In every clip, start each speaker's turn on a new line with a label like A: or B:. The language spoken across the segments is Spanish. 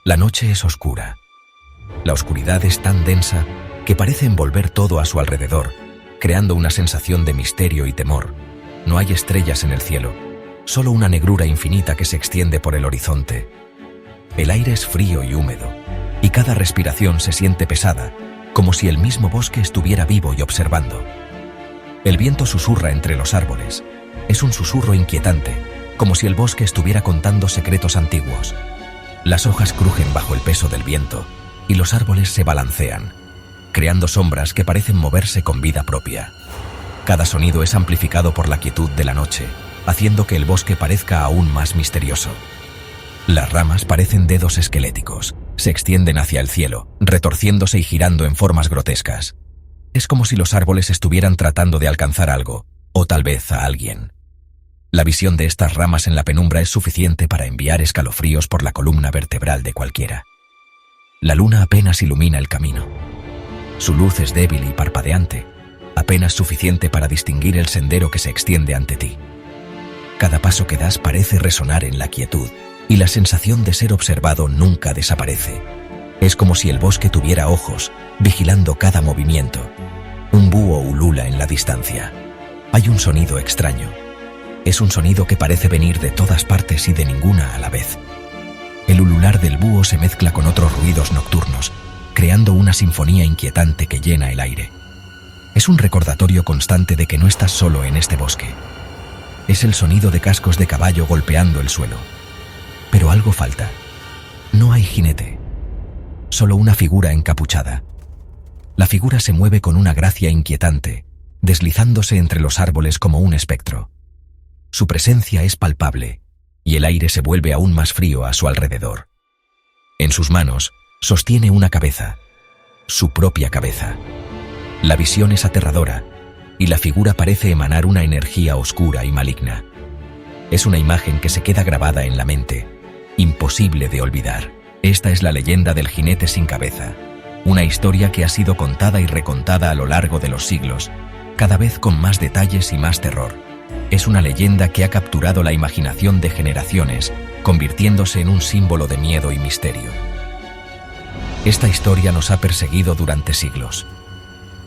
A: La noche es oscura. La oscuridad es tan densa que parece envolver todo a su alrededor, creando una sensación de misterio y temor. No hay estrellas en el cielo, solo una negrura infinita que se extiende por el horizonte. El aire es frío y húmedo, y cada respiración se siente pesada, como si el mismo bosque estuviera vivo y observando. El viento susurra entre los árboles. Es un susurro inquietante, como si el bosque estuviera contando secretos antiguos. Las hojas crujen bajo el peso del viento, y los árboles se balancean, creando sombras que parecen moverse con vida propia. Cada sonido es amplificado por la quietud de la noche, haciendo que el bosque parezca aún más misterioso. Las ramas parecen dedos esqueléticos, se extienden hacia el cielo, retorciéndose y girando en formas grotescas. Es como si los árboles estuvieran tratando de alcanzar algo, o tal vez a alguien. La visión de estas ramas en la penumbra es suficiente para enviar escalofríos por la columna vertebral de cualquiera. La luna apenas ilumina el camino. Su luz es débil y parpadeante, apenas suficiente para distinguir el sendero que se extiende ante ti. Cada paso que das parece resonar en la quietud, y la sensación de ser observado nunca desaparece. Es como si el bosque tuviera ojos, vigilando cada movimiento. Un búho ulula en la distancia. Hay un sonido extraño. Es un sonido que parece venir de todas partes y de ninguna a la vez. El ulular del búho se mezcla con otros ruidos nocturnos, creando una sinfonía inquietante que llena el aire. Es un recordatorio constante de que no estás solo en este bosque. Es el sonido de cascos de caballo golpeando el suelo. Pero algo falta. No hay jinete. Solo una figura encapuchada. La figura se mueve con una gracia inquietante, deslizándose entre los árboles como un espectro. Su presencia es palpable, y el aire se vuelve aún más frío a su alrededor. En sus manos sostiene una cabeza, su propia cabeza. La visión es aterradora, y la figura parece emanar una energía oscura y maligna. Es una imagen que se queda grabada en la mente, imposible de olvidar. Esta es la leyenda del jinete sin cabeza, una historia que ha sido contada y recontada a lo largo de los siglos, cada vez con más detalles y más terror. Es una leyenda que ha capturado la imaginación de generaciones, convirtiéndose en un símbolo de miedo y misterio. Esta historia nos ha perseguido durante siglos.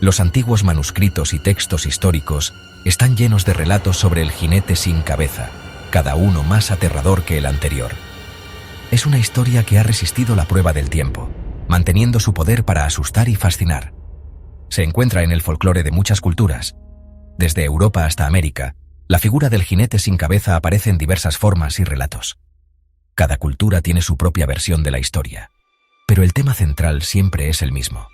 A: Los antiguos manuscritos y textos históricos están llenos de relatos sobre el jinete sin cabeza, cada uno más aterrador que el anterior. Es una historia que ha resistido la prueba del tiempo, manteniendo su poder para asustar y fascinar. Se encuentra en el folclore de muchas culturas. Desde Europa hasta América, la figura del jinete sin cabeza aparece en diversas formas y relatos. Cada cultura tiene su propia versión de la historia, pero el tema central siempre es el mismo: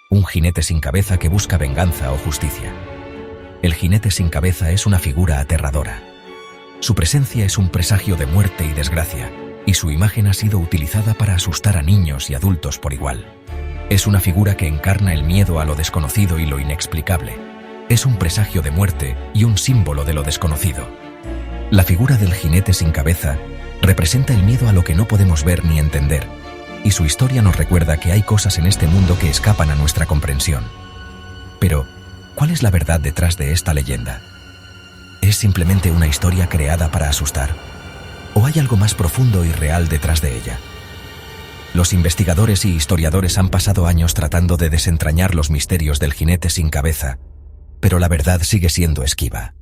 A: un jinete sin cabeza que busca venganza o justicia. El jinete sin cabeza es una figura aterradora. Su presencia es un presagio de muerte y desgracia, y su imagen ha sido utilizada para asustar a niños y adultos por igual. Es una figura que encarna el miedo a lo desconocido y lo inexplicable. Es un presagio de muerte y un símbolo de lo desconocido. La figura del jinete sin cabeza representa el miedo a lo que no podemos ver ni entender, y su historia nos recuerda que hay cosas en este mundo que escapan a nuestra comprensión. Pero, ¿cuál es la verdad detrás de esta leyenda? ¿Es simplemente una historia creada para asustar? ¿O hay algo más profundo y real detrás de ella? Los investigadores y historiadores han pasado años tratando de desentrañar los misterios del jinete sin cabeza, pero la verdad sigue siendo esquiva.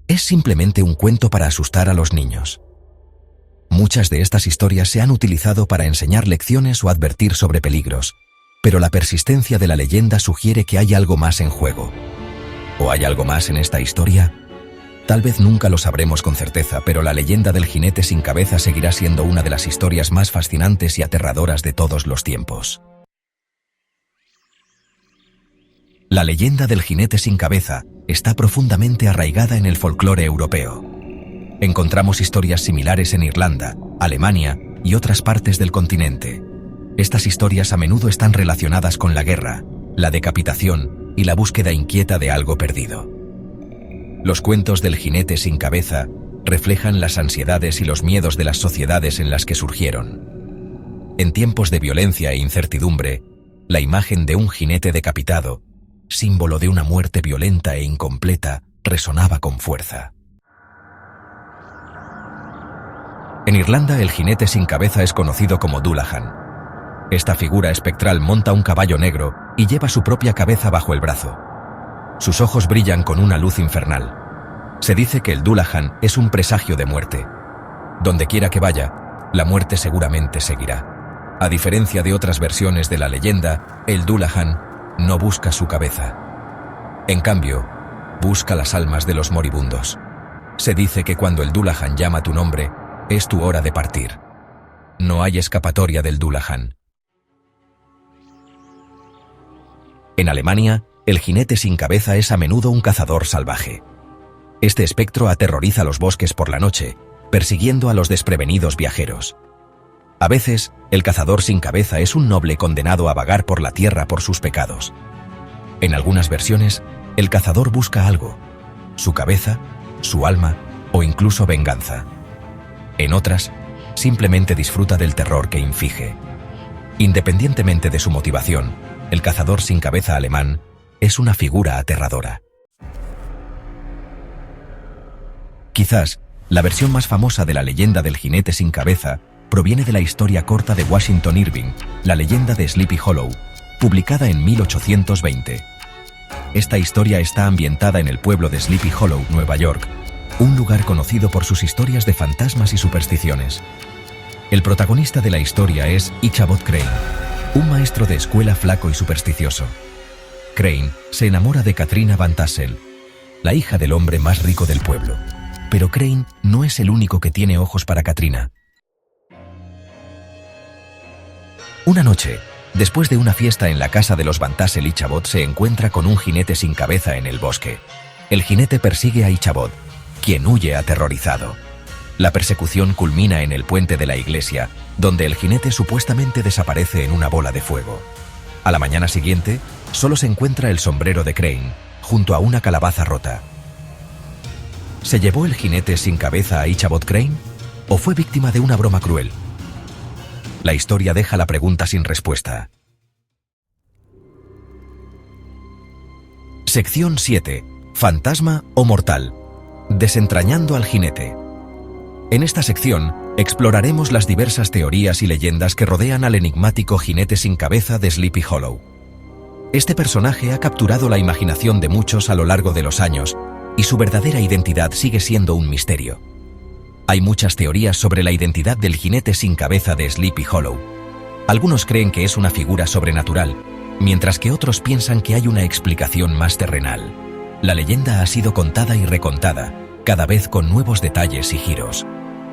A: Es simplemente un cuento para asustar a los niños. Muchas de estas historias se han utilizado para enseñar lecciones o advertir sobre peligros, pero la persistencia de la leyenda sugiere que hay algo más en juego. ¿O hay algo más en esta historia? Tal vez nunca lo sabremos con certeza, pero la leyenda del jinete sin cabeza seguirá siendo una de las historias más fascinantes y aterradoras de todos los tiempos. La leyenda del jinete sin cabeza está profundamente arraigada en el folclore europeo. Encontramos historias similares en Irlanda, Alemania y otras partes del continente. Estas historias a menudo están relacionadas con la guerra, la decapitación y la búsqueda inquieta de algo perdido. Los cuentos del jinete sin cabeza reflejan las ansiedades y los miedos de las sociedades en las que surgieron. En tiempos de violencia e incertidumbre, la imagen de un jinete decapitado, símbolo de una muerte violenta e incompleta, resonaba con fuerza. En Irlanda, el jinete sin cabeza es conocido como Dullahan. Esta figura espectral monta un caballo negro y lleva su propia cabeza bajo el brazo. Sus ojos brillan con una luz infernal. Se dice que el Dullahan es un presagio de muerte. Donde quiera que vaya, la muerte seguramente seguirá. A diferencia de otras versiones de la leyenda, el Dullahan no busca su cabeza. En cambio, busca las almas de los moribundos. Se dice que cuando el Dullahan llama tu nombre, es tu hora de partir. No hay escapatoria del Dullahan. En Alemania, el jinete sin cabeza es a menudo un cazador salvaje. Este espectro aterroriza los bosques por la noche, persiguiendo a los desprevenidos viajeros. A veces, el cazador sin cabeza es un noble condenado a vagar por la tierra por sus pecados. En algunas versiones, el cazador busca algo: su cabeza, su alma o incluso venganza. En otras, simplemente disfruta del terror que inflige. Independientemente de su motivación, el cazador sin cabeza alemán es una figura aterradora. Quizás, la versión más famosa de la leyenda del jinete sin cabeza proviene de la historia corta de Washington Irving, La leyenda de Sleepy Hollow, publicada en 1820. Esta historia está ambientada en el pueblo de Sleepy Hollow, Nueva York, un lugar conocido por sus historias de fantasmas y supersticiones. El protagonista de la historia es Ichabod Crane, un maestro de escuela flaco y supersticioso. Crane se enamora de Katrina Van Tassel, la hija del hombre más rico del pueblo. Pero Crane no es el único que tiene ojos para Katrina. Una noche, después de una fiesta en la casa de los Van Tassel, Ichabod se encuentra con un jinete sin cabeza en el bosque. El jinete persigue a Ichabod, quien huye aterrorizado. La persecución culmina en el puente de la iglesia, donde el jinete supuestamente desaparece en una bola de fuego. A la mañana siguiente, solo se encuentra el sombrero de Crane, junto a una calabaza rota. ¿Se llevó el jinete sin cabeza a Ichabod Crane? ¿O fue víctima de una broma cruel? La historia deja la pregunta sin respuesta. Sección 7. ¿Fantasma o mortal? Desentrañando al jinete. En esta sección, exploraremos las diversas teorías y leyendas que rodean al enigmático jinete sin cabeza de Sleepy Hollow. Este personaje ha capturado la imaginación de muchos a lo largo de los años, y su verdadera identidad sigue siendo un misterio. Hay muchas teorías sobre la identidad del jinete sin cabeza de Sleepy Hollow. Algunos creen que es una figura sobrenatural, mientras que otros piensan que hay una explicación más terrenal. La leyenda ha sido contada y recontada, cada vez con nuevos detalles y giros.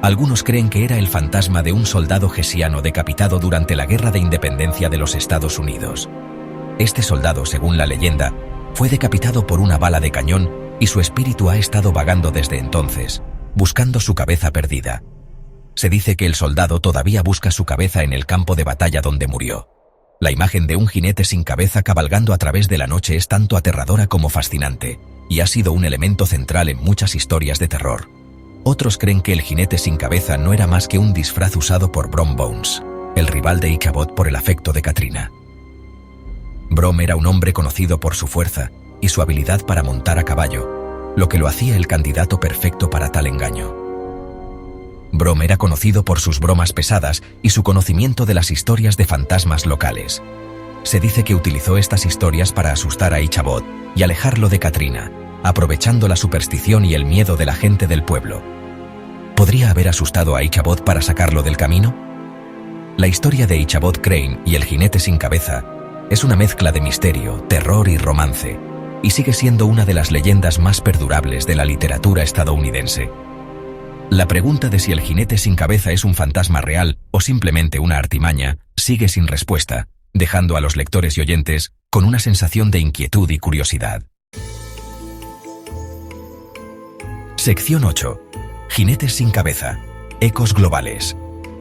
A: Algunos creen que era el fantasma de un soldado hessiano decapitado durante la Guerra de Independencia de los Estados Unidos. Este soldado, según la leyenda, fue decapitado por una bala de cañón y su espíritu ha estado vagando desde entonces, buscando su cabeza perdida. Se dice que el soldado todavía busca su cabeza en el campo de batalla donde murió. La imagen de un jinete sin cabeza cabalgando a través de la noche es tanto aterradora como fascinante, y ha sido un elemento central en muchas historias de terror. Otros creen que el jinete sin cabeza no era más que un disfraz usado por Brom Bones, el rival de Ichabod por el afecto de Katrina. Brom era un hombre conocido por su fuerza y su habilidad para montar a caballo, lo que lo hacía el candidato perfecto para tal engaño. Brom era conocido por sus bromas pesadas y su conocimiento de las historias de fantasmas locales. Se dice que utilizó estas historias para asustar a Ichabod y alejarlo de Katrina, aprovechando la superstición y el miedo de la gente del pueblo. ¿Podría haber asustado a Ichabod para sacarlo del camino? La historia de Ichabod Crane y el jinete sin cabeza es una mezcla de misterio, terror y romance, y sigue siendo una de las leyendas más perdurables de la literatura estadounidense. La pregunta de si el jinete sin cabeza es un fantasma real o simplemente una artimaña sigue sin respuesta, dejando a los lectores y oyentes con una sensación de inquietud y curiosidad. Sección 8. Jinetes sin cabeza. Ecos globales.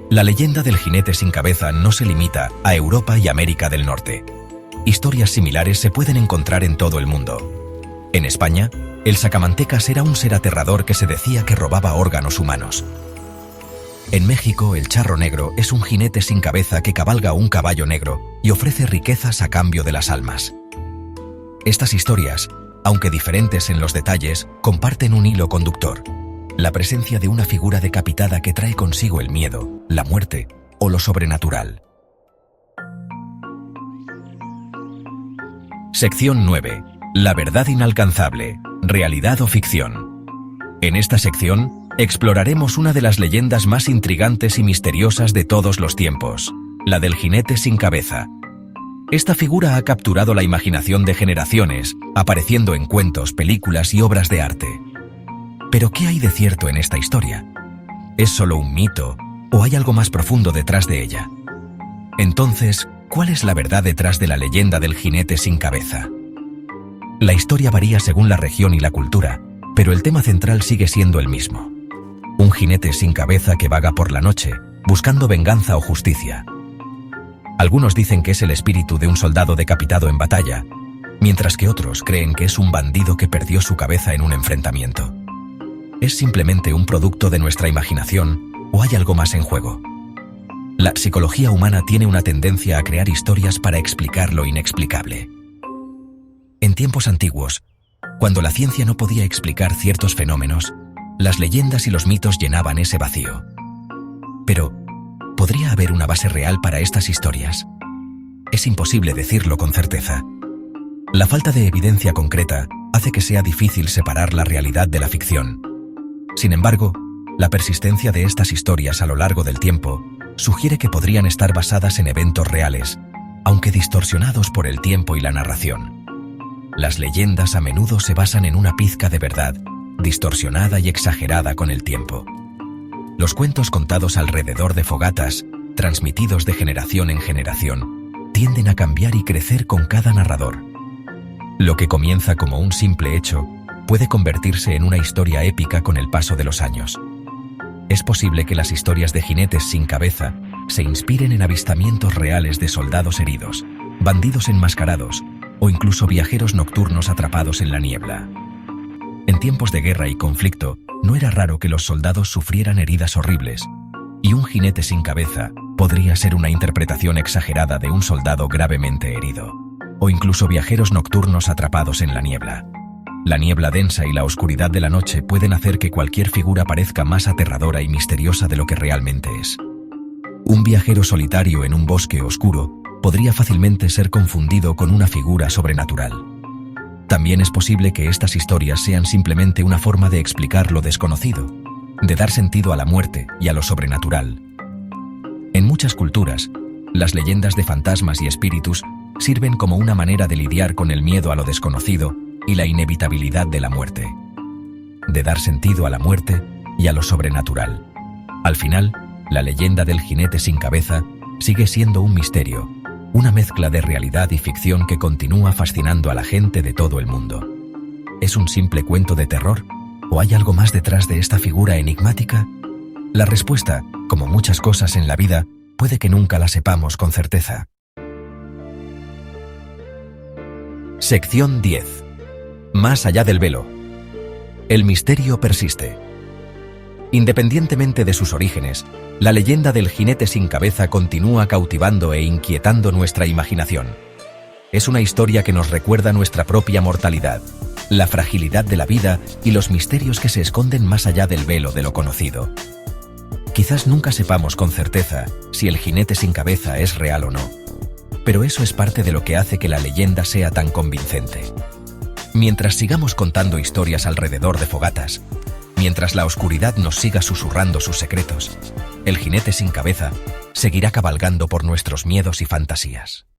A: La leyenda del jinete sin cabeza no se limita a Europa y América del Norte. Historias similares se pueden encontrar en todo el mundo. En España, el sacamantecas era un ser aterrador que se decía que robaba órganos humanos. En México, el charro negro es un jinete sin cabeza que cabalga un caballo negro y ofrece riquezas a cambio de las almas. Estas historias, aunque diferentes en los detalles, comparten un hilo conductor. la presencia de una figura decapitada que trae consigo el miedo, la muerte o lo sobrenatural. Sección 9. La verdad inalcanzable, realidad o ficción. En esta sección, exploraremos una de las leyendas más intrigantes y misteriosas de todos los tiempos, la del jinete sin cabeza. Esta figura ha capturado la imaginación de generaciones, apareciendo en cuentos, películas y obras de arte. ¿Pero qué hay de cierto en esta historia? ¿Es solo un mito o hay algo más profundo detrás de ella? Entonces, ¿cuál es la verdad detrás de la leyenda del jinete sin cabeza? La historia varía según la región y la cultura, pero el tema central sigue siendo el mismo. Un jinete sin cabeza que vaga por la noche, buscando venganza o justicia. Algunos dicen que es el espíritu de un soldado decapitado en batalla, mientras que otros creen que es un bandido que perdió su cabeza en un enfrentamiento. ¿Es simplemente un producto de nuestra imaginación o hay algo más en juego? La psicología humana tiene una tendencia a crear historias para explicar lo inexplicable. En tiempos antiguos, cuando la ciencia no podía explicar ciertos fenómenos, las leyendas y los mitos llenaban ese vacío. Pero, ¿podría haber una base real para estas historias? Es imposible decirlo con certeza. La falta de evidencia concreta hace que sea difícil separar la realidad de la ficción. Sin embargo, la persistencia de estas historias a lo largo del tiempo sugiere que podrían estar basadas en eventos reales, aunque distorsionados por el tiempo y la narración. Las leyendas a menudo se basan en una pizca de verdad, distorsionada y exagerada con el tiempo. Los cuentos contados alrededor de fogatas, transmitidos de generación en generación, tienden a cambiar y crecer con cada narrador. Lo que comienza como un simple hecho puede convertirse en una historia épica con el paso de los años. Es posible que las historias de jinetes sin cabeza se inspiren en avistamientos reales de soldados heridos, bandidos enmascarados o incluso viajeros nocturnos atrapados en la niebla. En tiempos de guerra y conflicto, no era raro que los soldados sufrieran heridas horribles, y un jinete sin cabeza podría ser una interpretación exagerada de un soldado gravemente herido, o incluso viajeros nocturnos atrapados en la niebla. La niebla densa y la oscuridad de la noche pueden hacer que cualquier figura parezca más aterradora y misteriosa de lo que realmente es. Un viajero solitario en un bosque oscuro podría fácilmente ser confundido con una figura sobrenatural. También es posible que estas historias sean simplemente una forma de explicar lo desconocido, de dar sentido a la muerte y a lo sobrenatural. En muchas culturas, las leyendas de fantasmas y espíritus sirven como una manera de lidiar con el miedo a lo desconocido y la inevitabilidad de la muerte, de dar sentido a la muerte y a lo sobrenatural. Al final, la leyenda del jinete sin cabeza sigue siendo un misterio, una mezcla de realidad y ficción que continúa fascinando a la gente de todo el mundo. ¿Es un simple cuento de terror? ¿O hay algo más detrás de esta figura enigmática? La respuesta, como muchas cosas en la vida, puede que nunca la sepamos con certeza. Sección 10. Más allá del velo. El misterio persiste. Independientemente de sus orígenes, la leyenda del jinete sin cabeza continúa cautivando e inquietando nuestra imaginación. Es una historia que nos recuerda nuestra propia mortalidad, la fragilidad de la vida y los misterios que se esconden más allá del velo de lo conocido. Quizás nunca sepamos con certeza si el jinete sin cabeza es real o no, pero eso es parte de lo que hace que la leyenda sea tan convincente. Mientras sigamos contando historias alrededor de fogatas, mientras la oscuridad nos siga susurrando sus secretos, el jinete sin cabeza seguirá cabalgando por nuestros miedos y fantasías.